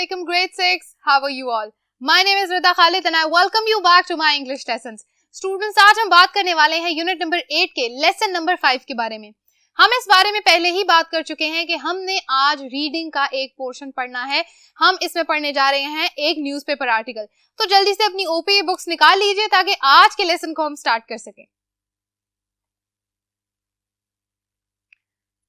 Assalamualaikum grade 6. How are you all? My name is Rida Khalid and I welcome you back to my English lessons. Students, आज हम बात करने वाले हैं unit number 8 के lesson number 5 के बारे में। हम इस बारे में पहले ही बात कर चुके हैं कि हमने आज रीडिंग का एक पोर्शन पढ़ना है। हम इसमें पढ़ने जा रहे हैं एक न्यूज़पेपर आर्टिकल। तो जल्दी से अपनी ओपीए बुक्स निकाल लीजिए ताकि आज के लेसन को हम स्टार्ट कर सकें।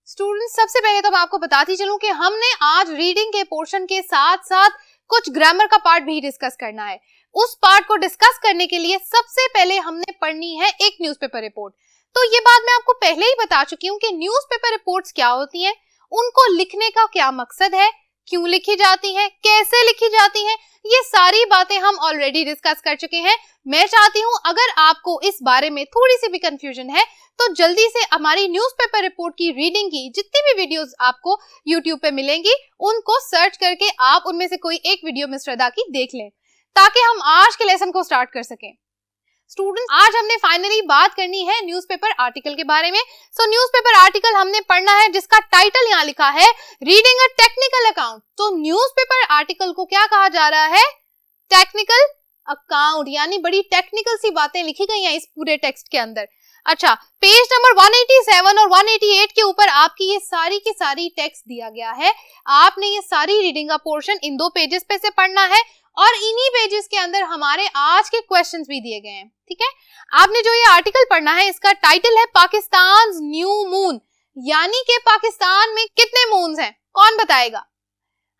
स्टूडेंट्स, सबसे पहले तो मैं आपको बताती चलूं कि हमने आज रीडिंग के पोर्शन के साथ साथ कुछ ग्रामर का पार्ट भी डिस्कस करना है। उस पार्ट को डिस्कस करने के लिए सबसे पहले हमने पढ़नी है एक न्यूज़पेपर रिपोर्ट। तो ये बात मैं आपको पहले ही बता चुकी हूँ कि न्यूज़पेपर रिपोर्ट्स क्या होती हैं, उनको लिखने का क्या मकसद है, क्यों लिखी जाती हैं, कैसे लिखी जाती हैं, ये सारी बातें हम ऑलरेडी डिस्कस कर चुके हैं। मैं चाहती हूँ अगर आपको इस बारे में थोड़ी सी भी कंफ्यूजन है तो जल्दी से हमारी न्यूज़पेपर रिपोर्ट की रीडिंग की जितनी भी वीडियोस आपको YouTube पे मिलेंगी उनको सर्च करके आप उनमें से कोई एक वीडियो मिस रदा की देख लें ताकि हम आज के लेसन को स्टार्ट कर सकें। स्टूडेंट्स, आज हमने फाइनली बात करनी है न्यूज़पेपर आर्टिकल के बारे में। सो न्यूज़पेपर आर्टिकल हमने पढ़ना है जिसका टाइटल यहाँ लिखा है रीडिंग अ टेक्निकल अकाउंट। तो न्यूज़पेपर आर्टिकल को क्या कहा जा रहा है? टेक्निकल अकाउंट, यानी बड़ी टेक्निकल सी बातें लिखी गई हैं इस पूरे टेक्स्ट के अंदर। अच्छा, पेज नंबर 187 और 188 के ऊपर आपकी ये सारी की सारी टेक्स्ट दिया गया है। आपने ये सारी रीडिंग का पोर्शन इन 2 पेजेस पे से पढ़ना है और इन्हीं पेजेस के अंदर हमारे आज के क्वेश्चंस भी दिए गए हैं। ठीक है, आपने जो ये आर्टिकल पढ़ना है इसका टाइटल है पाकिस्तान न्यू मून, यानी कि पाकिस्तान में कितने मून्स हैं, कौन बताएगा?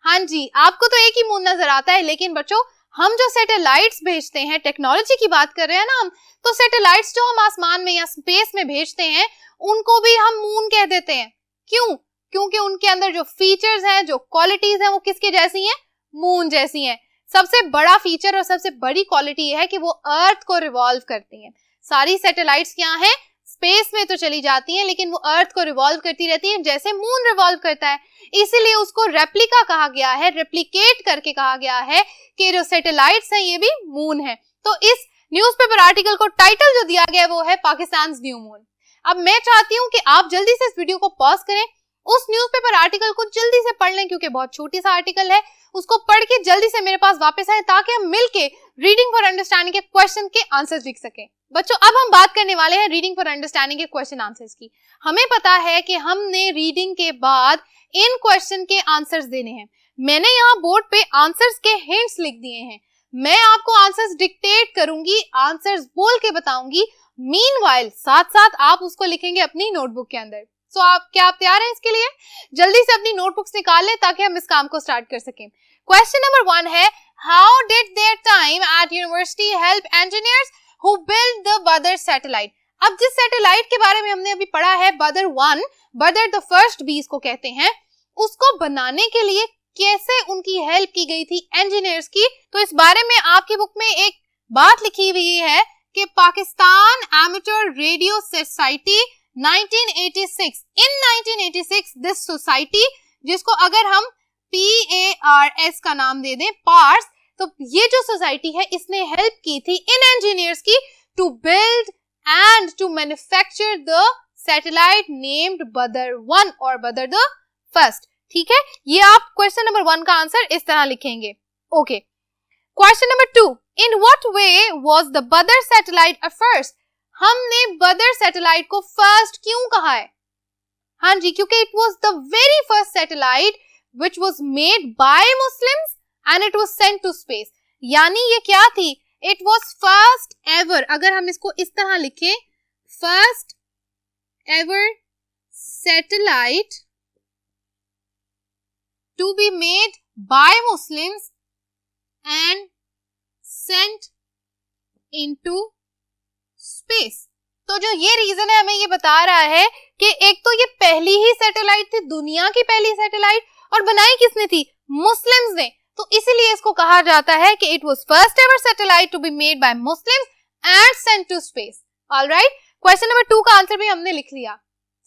हाँ जी, आपको तो एक ही मून नजर आता है, लेकिन बच्चों हम जो सैटेलाइट्स भेजते हैं, टेक्नोलॉजी की बात कर रहे हैं ना हम, तो सैटेलाइट्स जो हम आसमान में या स्पेस में भेजते हैं उनको भी हम मून कह देते हैं। क्यों? क्योंकि उनके अंदर जो फीचर्स हैं, जो क्वालिटीज हैं, वो किसके जैसी हैं? मून जैसी हैं। सबसे बड़ा फीचर और सबसे बड़ी क्वालिटी है कि वो अर्थ को रिवॉल्व करती हैं। सारी सैटेलाइट्स क्या हैं? स्पेस में तो चली जाती हैं लेकिन वो अर्थ को रिवॉल्व करती रहती हैं जैसे मून रिवॉल्व करता है। इसीलिए उसको रेप्लिका कहा गया है, रेप्लिकेट करके कहा गया है कि जो सैटेलाइट्स हैं ये भी मून है। तो इस न्यूज़पेपर आर्टिकल को टाइटल जो दिया गया है वो है पाकिस्तान न्यू मून। अब मैं चाहती हूँ कि आप जल्दी से इस वीडियो को पॉज करें, उस न्यूज़पेपर आर्टिकल को जल्दी से पढ़ लें क्योंकि बहुत छोटी सा आर्टिकल है। उसको पढ़ के जल्दी से मेरे पास वापस आए ताकि हम मिलके रीडिंग फॉर अंडरस्टैंडिंग के क्वेश्चन के आंसर्स लिख सकें। बच्चों, अब हम बात करने वाले हैं रीडिंग फॉर अंडरस्टैंडिंग के क्वेश्चन आंसर्स की। हमें पता है कि हमने रीडिंग के बाद इन क्वेश्चन के आंसर्स देने हैं। मैंने यहाँ बोर्ड पे आंसर्स के हिंट्स लिख दिए हैं। मैं आपको आंसर्स डिक्टेट करूंगी, आंसर्स बोल के बताऊंगी। मीनवाइल साथ साथ आप उसको लिखेंगे अपनी नोटबुक के अंदर। सो आप तैयार हैं इसके लिए? जल्दी से अपनी नोटबुक्स निकाल लें ताकि हम इस काम को स्टार्ट कर सकें। क्वेश्चन नंबर 1 है, how did their time at university help engineers who build the Badr satellite? अब जिस सैटेलाइट के बारे में हमने अभी पढ़ा है बदर 1, बदर द फर्स्ट बी इसको कहते हैं, उसको बनाने के लिए कैसे उनकी हेल्प की गई थी इंजीनियर्स की, तो इस बारे में आपकी बुक में एक बात लिखी हुई है कि Pakistan amateur radio society 1986, in 1986 this society, जिसको अगर हम PARS का नाम दे दें, पार्स, तो ये जो सोसाइटी है इसने हेल्प की थी इन इंजीनियर्स की to build and to manufacture the satellite named Badr 1 और बदर द फर्स्ट। ठीक है, ये आप क्वेश्चन नंबर 1 का आंसर इस तरह लिखेंगे। Okay, question number 2, in what way was the Badr satellite a first? हमने बदर सैटेलाइट को फर्स्ट क्यों कहा है? हाँ जी, क्योंकि it was the very first satellite which was made by Muslims and it was sent to space। यानी ये क्या थी? It was first ever, अगर हम इसको इस तरह लिखें, first ever satellite to be made by Muslims and sent into space। तो जो ये रीजन है हमें ये बता रहा है कि एक तो ये पहली ही सैटेलाइट थी, दुनिया की पहली सैटेलाइट, और बनाई किसने थी? मुस्लिम्स ने। तो इसीलिए इसको कहा जाता है कि it was first ever satellite to be made by Muslims and sent to space. Alright, question number 2 का आंसर भी हमने लिख लिया।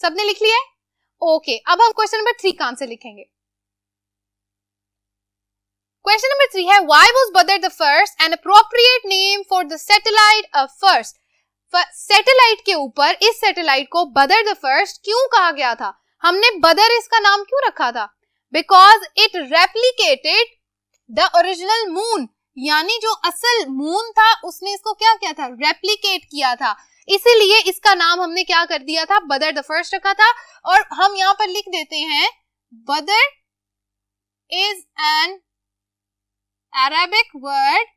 सबने लिख लिया है? ओके, अब हम क्वेश्चन नंबर 3 का आंसर लिखेंगे। क्वेश्चन नंबर 3 है, व्हाई वाज बदर the first an appropriate name for the satellite of first? Satellite के ऊपर इस सैटेलाइट को बदर द फर्स्ट क्यों कहा गया था? हमने बदर इसका नाम क्यों रखा था? Because it replicated the original moon, यानी जो असल मून था उसने इसको क्या किया था, रेप्लिकेट किया था, इसीलिए इसका नाम हमने क्या कर दिया था, बदर द फर्स्ट रखा था। और हम यहाँ पर लिख देते हैं बदर is an Arabic word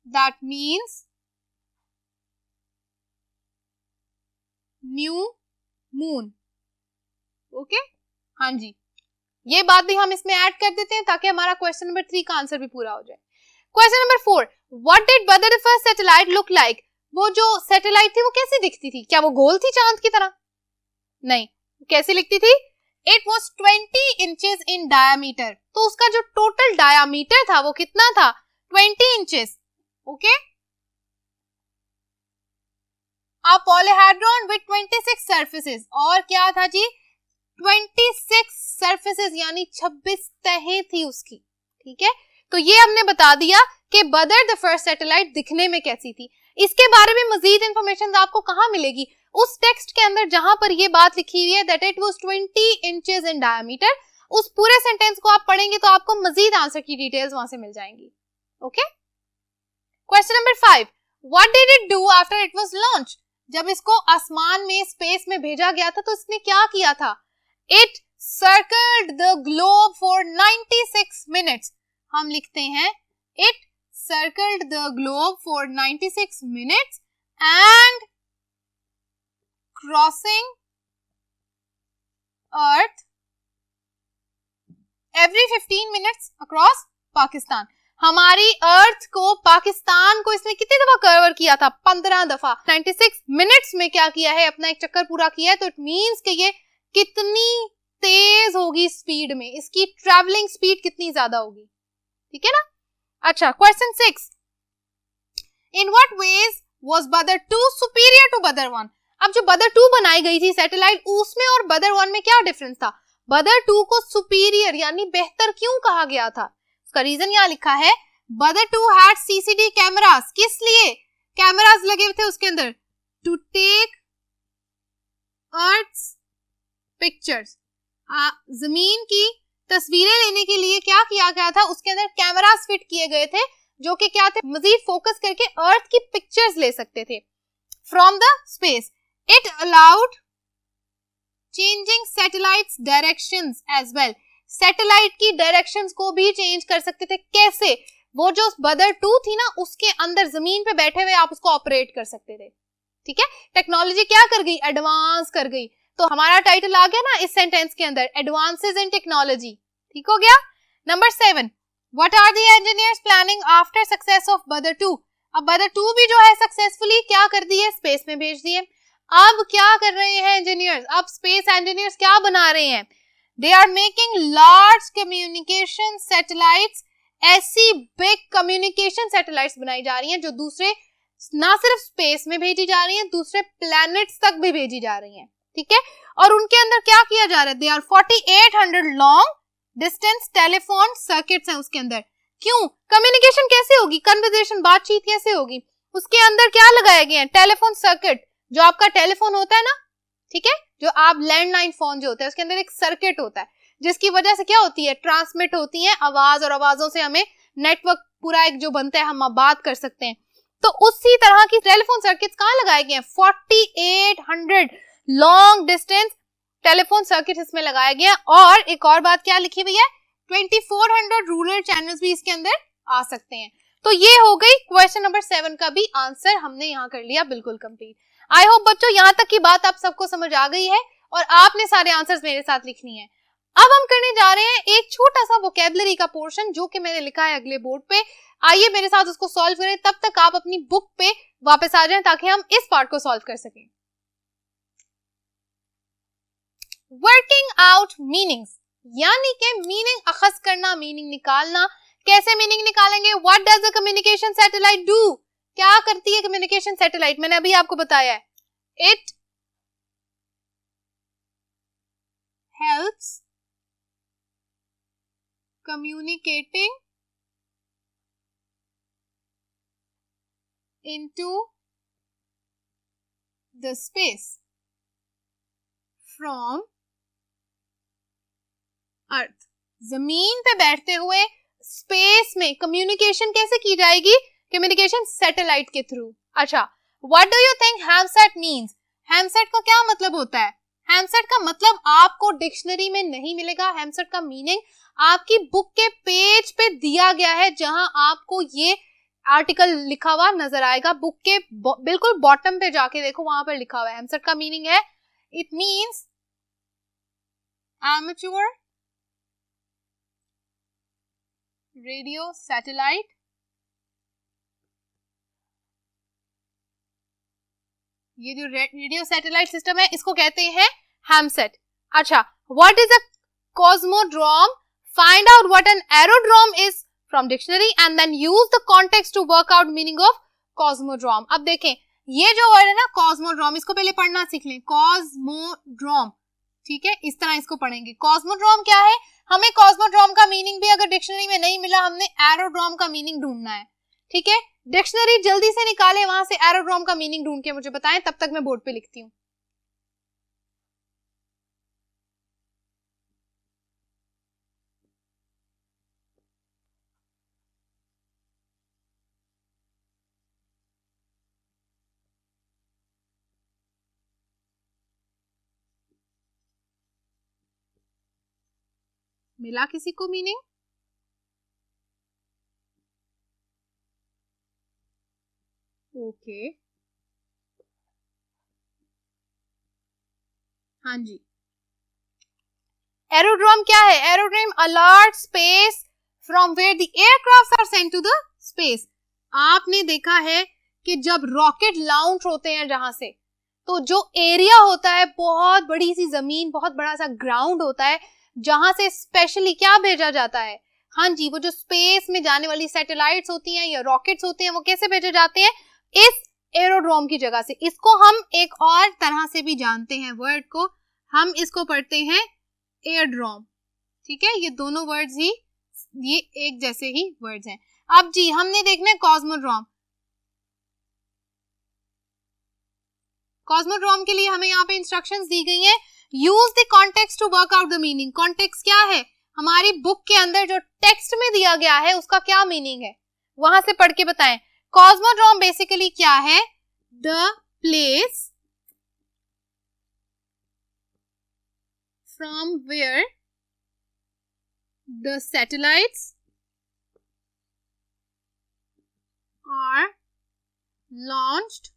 that means new moon. Okay, हाँ जी, ये बात भी हम इसमें ऐड कर देते हैं ताकि हमारा क्वेश्चन नंबर 3 का आंसर भी पूरा हो जाए। क्वेश्चन नंबर 4, व्हाट डिड बदर the first satellite look like, वो जो सैटेलाइट थी वो कैसी दिखती थी, क्या वो गोल थी चांद की तरह, नहीं, कैसी लिखती थी, it was 20 inches in diameter, तो उसका जो टोटल डायामीटर था वो कितना था, 20 inches. Okay, a polyhedron with 26 surfaces, और क्या था जी, 26 सरफेसेस यानी 26 तहें थी उसकी। ठीक है, तो ये हमने बता दिया कि बदर द फर्स्ट सैटेलाइट दिखने में कैसी थी। इसके बारे में मजीद इंफॉर्मेशन आपको कहाँ मिलेगी, उस टेक्स्ट के अंदर जहां पर ये बात लिखी हुई है that it was 20 inches in diameter, उस पूरे सेंटेंस को आप पढ़ेंगे तो आपको मजीद आंसर की डिटेल्स वहां से मिल जाएंगी। Okay, question number 5, what did it do after it was launch, जब इसको आसमान में स्पेस में भेजा गया था तो इसने क्या किया था, it circled the globe for 96 minutes, हम लिखते हैं it circled the globe for 96 minutes and crossing earth every 15 minutes across Pakistan, हमारी अर्थ को, पाकिस्तान को इसने कितनी दफा कवर किया था, 15 दफा, 96 मिनट्स में क्या किया है, अपना एक चक्कर पूरा किया है, तो इट मींस कि ये कितनी तेज होगी स्पीड में, इसकी ट्रैवलिंग स्पीड कितनी ज्यादा होगी। ठीक है ना। अच्छा, question 6, in what ways was Badr 2 superior to बदर 1, अब जो बदर 2 बनाई गई थी सैटेलाइट, उसमें और बदर 1 में क्या डिफरेंस था, बदर 2 को सुपीरियर यानी बेहतर क्यों कहा गया था, उसका रीजन यहाँ लिखा है, बदर 2 हैड सीसीडी कैमरास, किस लिए कैमरास लगे हुए थे उसके अंदर, टू टेक अर्थ्स पिक्चर्स, जमीन की तस्वीरें लेने के लिए क्या किया गया था, उसके अंदर कैमरास फिट किए गए थे जो कि क्या थे, मजीद फोकस करके अर्थ की पिक्चर्स ले सकते थे from the space, it allowed changing satellites directions as well, satellite की डायरेक्शंस को भी चेंज कर सकते थे, कैसे, वो जो बदर 2 थी ना उसके अंदर जमीन पे बैठे हुए आप उसको ऑपरेट कर सकते थे। ठीक है, टेक्नोलॉजी क्या कर गई, एडवांस कर गई, तो हमारा टाइटल आ गया ना इस सेंटेंस के अंदर, एडवांसेस इन टेक्नोलॉजी। ठीक हो गया। Number 7, what are the engineers planning after success of Badr 2, अब बदर 2 भी जो है सक्सेसफुली क्या कर दिए, स्पेस में भेज दिए। अब क्या कर रहे हैं इंजीनियर्स, अब स्पेस इंजीनियर्स क्या बना रहे हैं, they are making large communication satellites, ऐसी बिग कम्युनिकेशन सैटेलाइट्स बनाई जा रही हैं जो दूसरे, ना सिर्फ स्पेस में भेजी जा रही हैं, दूसरे प्लैनेट्स तक भी भेजी जा रही हैं। ठीक है, और उनके अंदर क्या किया जा रहा है, they are 4800 long distance telephone circuits हैं उसके अंदर, क्यों, कम्युनिकेशन कैसे होगी, कन्वर्सेशन, बातचीत कैसे होगी, उसके अंदर क्या लगाया गया है, टेलीफोन सर्किट, जो आपका टेलीफोन होता है ना, ठीक है, जो आप लैंडलाइन फोन जो होता है उसके अंदर एक सर्किट होता है जिसकी वजह से क्या होती है, ट्रांसमिट होती है आवाज, और आवाजों से हमें नेटवर्क पूरा एक जो बनता है, हम बात कर सकते हैं, तो उसी तरह की टेलीफोन सर्किट्स कहाँ लगाए गए हैं, 4800 लॉन्ग डिस्टेंस टेलीफोन सर्किट इसमें लगाया गया। और एक और बात क्या लिखी हुई है, 2400 रूरल चैनल्स भी इसके अंदर आ सकते हैं। तो ये हो गई क्वेश्चन नंबर 7 का भी आंसर, हमने यहाँ कर लिया बिल्कुल कंप्लीट। आई होप बच्चों यहाँ तक की बात आप सबको समझ आ गई है और आपने सारे आंसर्स मेरे साथ लिखनी है। अब हम करने जा रहे हैं एक छोटा सा वोकेबलरी का पोर्शन जो कि मैंने लिखा है अगले बोर्ड पे, आइए मेरे साथ उसको सॉल्व करें, तब तक आप अपनी बुक पे वापस आ जाएं ताकि हम इस पार्ट को सॉल्व कर सकें। वर्किंग आउट मीनिंग्स, यानी कि मीनिंग अखज करना, मीनिंग निकालना। कैसे मीनिंग निकालेंगे, what does the communication satellite do, क्या करती है कम्युनिकेशन सैटेलाइट, मैंने अभी आपको बताया है, it helps communicating into the space from Earth। जमीन पे बैठते हुए स्पेस में कम्युनिकेशन कैसे की जाएगी? कम्युनिकेशन सैटेलाइट के थ्रू। अच्छा, what do you think hamsat means? Hamsat का क्या मतलब होता है? हैमसेट का मतलब आपको डिक्शनरी में नहीं मिलेगा। हैमसेट का मीनिंग आपकी बुक के पेज पे दिया गया है, जहां आपको ये आर्टिकल लिखा हुआ नजर आएगा। बुक के बिल्कुल बॉटम पे जाके देखो, वहां पर लिखा हुआ है। हैमसेट का मीनिंग है, it means amateur radio satellite ये जो रेडियो सैटेलाइट सिस्टम है इसको कहते हैं हैमसेट। अच्छा, what is a cosmodrome? Find out what an aerodrome is from dictionary and then use the context to work out meaning of cosmodrome. अब देखें, ये जो वर्ड है ना कॉस्मोड्रोम, इसको पहले पढ़ना सीख लें। कॉस्मोड्रोम, ठीक है, इस तरह इसको पढ़ेंगे। कॉस्मोड्रोम क्या है? हमें कॉस्मोड्रोम का मीनिंग भी अगर डिक्शनरी में नहीं मिला, हमने एरोड्रोम का मीनिंग ढूंढना है। ठीक है, डिक्शनरी जल्दी से निकाले, वहां से एरोड्रोम का मीनिंग ढूंढ के मुझे बताएं, तब तक मैं बोर्ड पे लिखती हूँ। मिला किसी को मीनिंग? ओके, हाँ जी। एरोड्रोम क्या है? Aerodrome a large space from where the aircrafts are sent to the space. आपने देखा है कि जब रॉकेट लॉन्च होते हैं जहां से, तो जो एरिया होता है, बहुत बड़ी सी जमीन, बहुत बड़ा सा ग्राउंड होता है, जहां से स्पेशली क्या भेजा जाता है? हाँ जी, वो जो स्पेस में जाने वाली सैटेलाइट्स होती हैं या रॉकेट्स होते हैं, वो कैसे भेजे जाते हैं? इस एरोड्रोम की जगह से। इसको हम एक और तरह से भी जानते हैं, वर्ड को हम इसको पढ़ते हैं एयरड्रोम। ठीक है, ये दोनों वर्ड्स ही ये एक जैसे ही वर्ड्स हैं। अब जी हमने देखना है कॉस्मोड्रोम। कॉस्मोड्रोम के लिए हमें यहाँ पे इंस्ट्रक्शंस दी गई हैं। Use the context to work out the meaning. Context क्या है? हमारी बुक के अंदर जो टेक्स्ट में दिया गया है उसका क्या मीनिंग है, वहां से पढ़ के बताएं। कॉस्मोड्रोम बेसिकली क्या है? The place from where the satellites are launched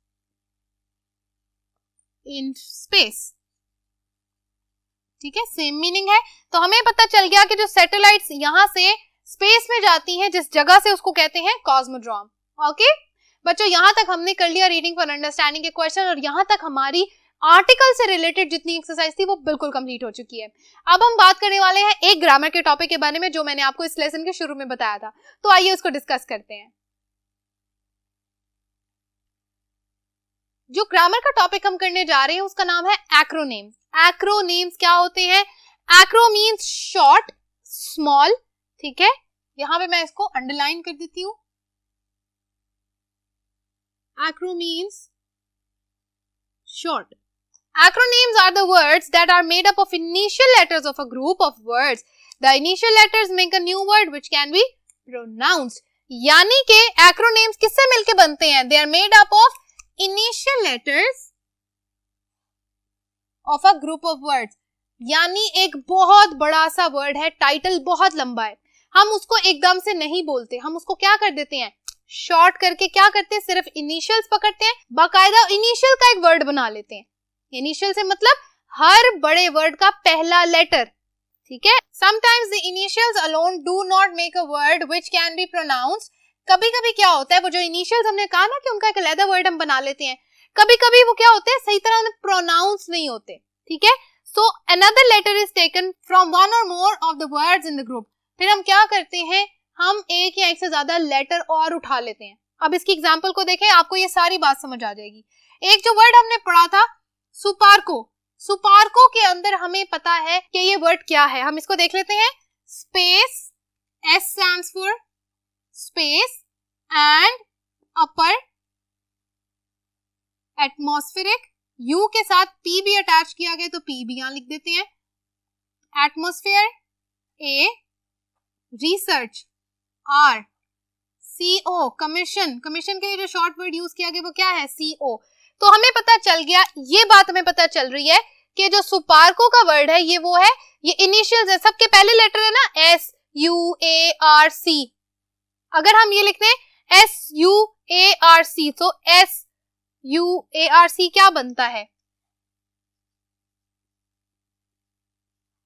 in space। ठीक है, सेम मीनिंग है। तो हमें पता चल गया कि जो सैटेलाइट्स यहां से स्पेस में जाती हैं, जिस जगह से, उसको कहते हैं कॉस्मोड्रोम। ओके बच्चों, यहां तक हमने कर लिया रीडिंग फॉर अंडरस्टैंडिंग के क्वेश्चन, और यहां तक हमारी आर्टिकल से रिलेटेड जितनी एक्सरसाइज थी वो बिल्कुल कंप्लीट हो चुकी है। अब हम बात करने वाले हैं एक ग्रामर के टॉपिक के बारे में, जो मैंने आपको इस लेसन के शुरू में बताया था। तो आइए उसको डिस्कस करते हैं। जो ग्रामर का टॉपिक हम करने जा रहे हैं उसका नाम है एक्रोनेम्स। एक्रोनेम्स क्या होते हैं? Acro means short, small. ठीक है, यहां पे मैं इसको अंडरलाइन कर देती हूं। Acro means short. Acronyms are the words that are made up of initial letters of a group of words. The initial letters make a new word which can be pronounced. यानी कि acronyms किससे मिलके बनते हैं? They are made up of initial letters of a group of words. यानी एक बहुत बड़ा सा वर्ड है, टाइटल बहुत लंबा है, हम उसको एकदम से नहीं बोलते, हम उसको क्या कर देते हैं? शॉर्ट करके क्या करते हैं? सिर्फ इनिशियल्स पकड़ते हैं, बाकायदा इनिशियल का एक वर्ड बना लेते हैं। इनिशियल से मतलब हर बड़े वर्ड का पहला लेटर। ठीक है, sometimes the initials alone do not make a word which can be pronounced. कभी कभी क्या होता है, वो जो इनिशियल्स हमने कहा ना कि उनका एक अलग वर्ड हम बना लेते हैं, कभी कभी वो क्या होते हैं, सही तरह प्रोनाउंस नहीं होते। ठीक है, so another letter is taken from one or more of the words in the group. फिर हम क्या करते हैं, हम एक या एक से ज्यादा लेटर और उठा लेते हैं। अब इसकी एग्जांपल को देखें, आपको ये सारी बात समझ आ जाएगी। एक जो वर्ड हमने पढ़ा था सुपार्को, सुपार्को के अंदर हमें पता है कि ये वर्ड क्या है, हम इसको देख लेते हैं। Space, S stands for space, and upper atmospheric, you के साथ पी भी अटैच किया गया तो पी भी यहां लिख देते हैं। Atmosphere A, research, R, CO, commission, commission के लिए जो शॉर्ट वर्ड यूज किया गया वो क्या है, CO। तो हमें पता चल गया, ये बात हमें पता चल रही है कि जो सुपार्को का वर्ड है ये वो है, ये इनिशियल्स है, सबके पहले लेटर है ना, SUARC। अगर हम ये लिखते हैं SUARC तो SUARC क्या बनता है,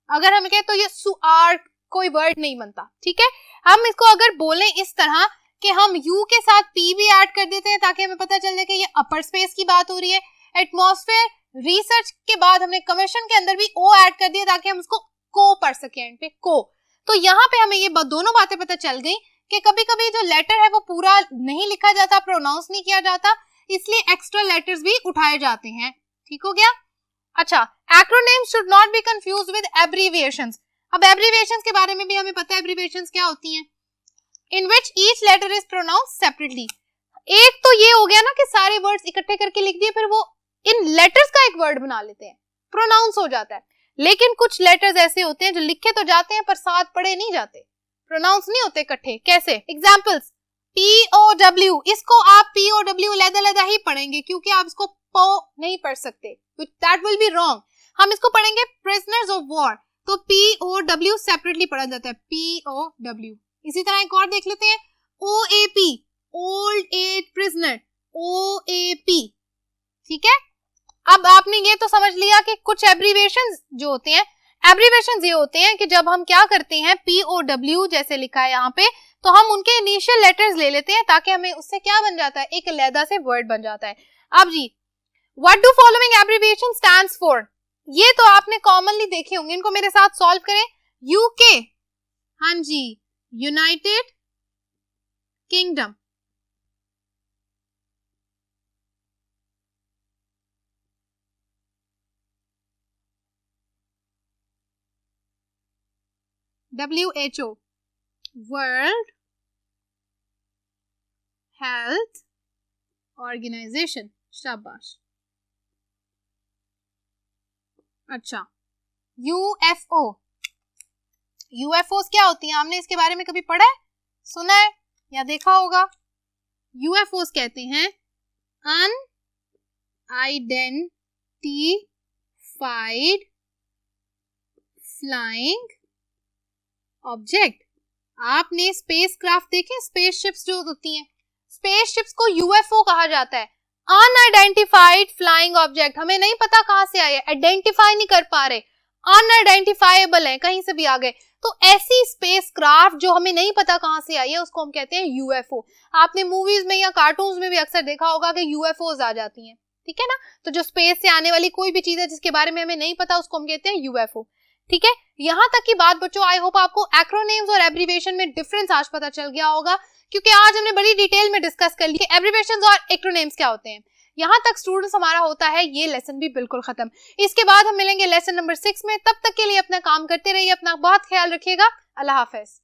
अगर हम कहें तो ये सुआर कोई वर्ड नहीं बनता, ठीक है। हम इसको अगर बोलें इस तरह कि हम U के साथ P भी ऐड कर देते हैं ताकि हमें पता चल जाए कि ये अपर स्पेस की बात हो रही है। एटमॉस्फेयर, रिसर्च के बाद हमने कमीशन के अंदर भी O ऐड कर दिया ताकि हम उसको को पढ़ सके, एंड पे को। तो यहाँ पे हमें ये दोनों बातें पता चल गई कि कभी कभी जो लेटर है वो पूरा नहीं लिखा जाता, प्रोनाउंस नहीं किया जाता, इसलिए एक्स्ट्रा लेटर्स भी उठाए जाते हैं, ठीक हो गया। अच्छा, acronyms should not be confused with abbreviations. अब एब्रीविएशंस के बारे में भी हमें पता है एब्रीविएशंस क्या होती हैं, in which each letter is pronounced separately. एक तो ये हो गया ना कि सारे वर्ड्स इकट्ठे करके लिख दिए, फिर वो इन लेटर्स का एक वर्ड बना लेते हैं, प्रोनाउंस हो जाता है। लेकिन कुछ लेटर्स ऐसे होते हैं जो लिखे तो जाते हैं पर साथ पढ़े नहीं जाते, प्रोनाउंस नहीं होते इकट्ठे। कैसे, एग्जाम्पल्स, POW, इसको आप POW अलग-अलग ही पढ़ेंगे क्योंकि आप इसको पो नहीं पढ़ सकते, दैट विल बी रॉन्ग। हम इसको पढ़ेंगे प्रिजनर्स ऑफ वॉर, तो POW सेपरेटली पढ़ा जाता है, POW। इसी तरह एक और देख लेते हैं, OAP, old age prisoner, OAP, ठीक है। अब आपने ये तो समझ लिया कि कुछ एब्रीविएशंस जो होते हैं, एब्रीविएशंस ये होते हैं कि जब हम क्या करते हैं, POW जैसे लिखा है यहाँ पे, तो हम उनके इनिशियल लेटर्स ले लेते हैं ताकि हमें उससे क्या बन जाता है, एक अलग से वर्ड बन जाता है। अब जी, what do following abbreviation stands for, ये तो आपने कॉमनली देखे होंगे, इनको मेरे साथ सॉल्व करें। UK, हाँ जी, united kingdom, WHO, world health organization, शाबाश। अच्छा, UFO, UFOs क्या होती हैं, हमने इसके बारे में कभी पढ़ा है, सुना है या देखा होगा। UFOs कहते हैं अनआइडेंटिफाइड फ्लाइंग ऑब्जेक्ट। आपने स्पेस क्राफ्ट देखे, स्पेसशिप्स जो होती हैं, स्पेसशिप्स को UFO कहा जाता है। अनआइडेंटिफाइड फ्लाइंग ऑब्जेक्ट, हमें नहीं पता कहां से आए, आइडेंटिफाई नहीं कर पा रहे, अनआइडेंटिफाइबल है, कहीं से भी आ गए। तो ऐसी स्पेस क्राफ्ट जो हमें नहीं पता कहां से आई है उसको हम कहते हैं UFO। आपने मूवीज में या कार्टून्स में भी अक्सर देखा होगा कि UFOs आ जाती हैं, ठीक है ना। तो जो स्पेस से आने वाली कोई भी चीज है जिसके बारे में हमें नहीं पता उसको हम कहते हैं UFO, ठीक है। यहाँ तक की बात बच्चों, आई होप आपको एक्रोनिम्स और एब्रीविएशन में डिफरेंस आज पता चल गया होगा, क्योंकि आज हमने बड़ी डिटेल में डिस्कस कर लिया एब्रीविएशंस और एक्रोनिम्स क्या होते हैं। यहाँ तक स्टूडेंट्स हमारा होता है ये लेसन भी बिल्कुल खत्म। इसके बाद हम मिलेंगे लेसन नंबर 6 में, तब तक के लिए अपना काम करते रहिए, अपना बहुत ख्याल रखिएगा, अल्लाह हाफिज।